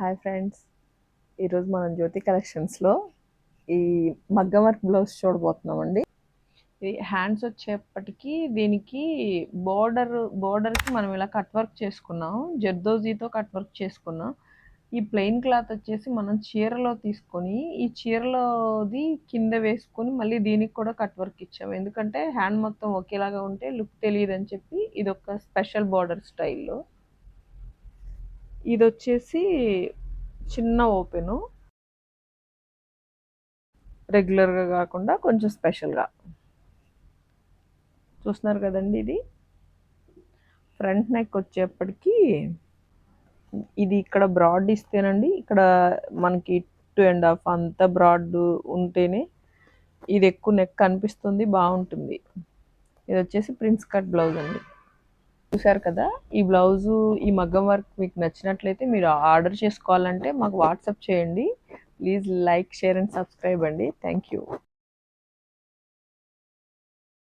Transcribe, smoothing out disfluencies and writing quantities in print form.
Hi friends. ఈరోజు మనం జ్యోతి కలెక్షన్స్లో ఈ మగ్గం వర్క్ బ్లౌజ్ చూడబోతున్నామండి. ఇది హ్యాండ్స్ వచ్చేప్పటికి దీనికి బోర్డర్కి మనం ఇలా కట్ వర్క్ చేసుకున్నాం, జర్దోజీతో కట్ వర్క్ చేసుకున్నాం. ఈ ప్లెయిన్ క్లాత్ వచ్చేసి మనం చీరలో తీసుకొని ఈ చీరలోది కింద వేసుకొని మళ్ళీ దీనికి కూడా కట్ వర్క్ ఇచ్చాము. ఎందుకంటే హ్యాండ్ మొత్తం ఒకేలాగా ఉంటే లుక్ తెలియదు అని చెప్పి ఇది ఒక స్పెషల్ బోర్డర్ స్టైల్లో. ఇది వచ్చేసి చిన్న ఓపెను, రెగ్యులర్గా కాకుండా కొంచెం స్పెషల్గా చూస్తున్నారు కదండి. ఇది ఫ్రంట్ నెక్ వచ్చేప్పటికి ఇది ఇక్కడ బ్రాడ్ ఇస్తేనండి, ఇక్కడ మనకి 2.5 అంత బ్రాడ్ ఉంటేనే ఇది ఎక్కువ నెక్ కనిపిస్తుంది, బాగుంటుంది. ఇది వచ్చేసి ప్రిన్స్ కట్ బ్లౌజ్ అండి. చూసారు కదా, ఈ బ్లౌజు ఈ మగ్గం వర్క్ మీకు నచ్చినట్లయితే మీరు ఆర్డర్ చేసుకోవాలంటే మాకు వాట్సాప్ చేయండి. Please like, share and subscribe అండి. Thank you.